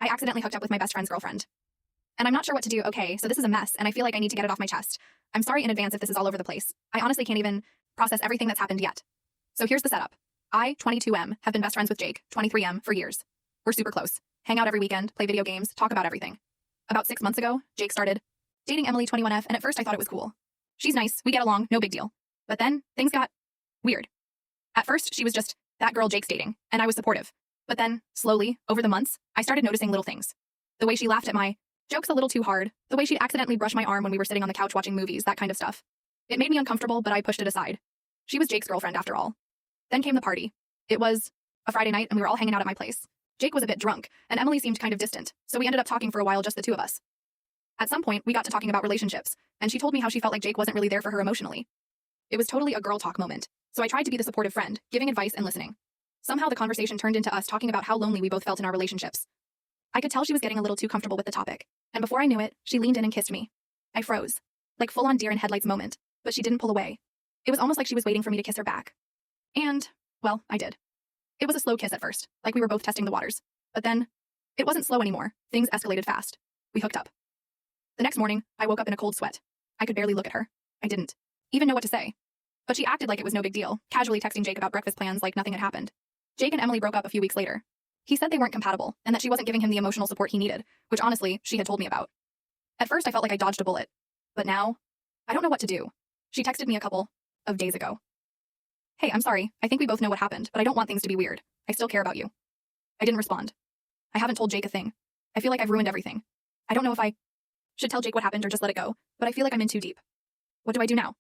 I accidentally hooked up with my best friend's girlfriend. And I'm not sure what to do. Okay, so this is a mess, and I feel like I need to get it off my chest. I'm sorry in advance if this is all over the place. I honestly can't even process everything that's happened yet. So here's the setup. I, 22M, have been best friends with Jake, 23M, for years. We're super close. Hang out every weekend, play video games, talk about everything. About 6 months ago, Jake started dating Emily, 21F, and at first I thought it was cool. She's nice, we get along, no big deal. But then, things got weird. At first, she was just that girl Jake's dating, and I was supportive. But then, slowly, over the months, I started noticing little things. The way she laughed at my jokes a little too hard, the way she'd accidentally brush my arm when we were sitting on the couch watching movies, that kind of stuff. It made me uncomfortable, but I pushed it aside. She was Jake's girlfriend after all. Then came the party. It was a Friday night, and we were all hanging out at my place. Jake was a bit drunk, and Emily seemed kind of distant, so we ended up talking for a while, just the two of us. At some point, we got to talking about relationships, and she told me how she felt like Jake wasn't really there for her emotionally. It was totally a girl talk moment, so I tried to be the supportive friend, giving advice and listening. Somehow the conversation turned into us talking about how lonely we both felt in our relationships. I could tell she was getting a little too comfortable with the topic, and before I knew it, she leaned in and kissed me. I froze, like full-on deer in headlights moment, but she didn't pull away. It was almost like she was waiting for me to kiss her back. And, well, I did. It was a slow kiss at first, like we were both testing the waters. But then, it wasn't slow anymore. Things escalated fast. We hooked up. The next morning, I woke up in a cold sweat. I could barely look at her. I didn't even know what to say. But she acted like it was no big deal, casually texting Jake about breakfast plans like nothing had happened. Jake and Emily broke up a few weeks later. He said they weren't compatible, and that she wasn't giving him the emotional support he needed, which honestly, she had told me about. At first, I felt like I dodged a bullet. But now, I don't know what to do. She texted me a couple of days ago. Hey, I'm sorry. I think we both know what happened, but I don't want things to be weird. I still care about you. I didn't respond. I haven't told Jake a thing. I feel like I've ruined everything. I don't know if I should tell Jake what happened or just let it go, but I feel like I'm in too deep. What do I do now?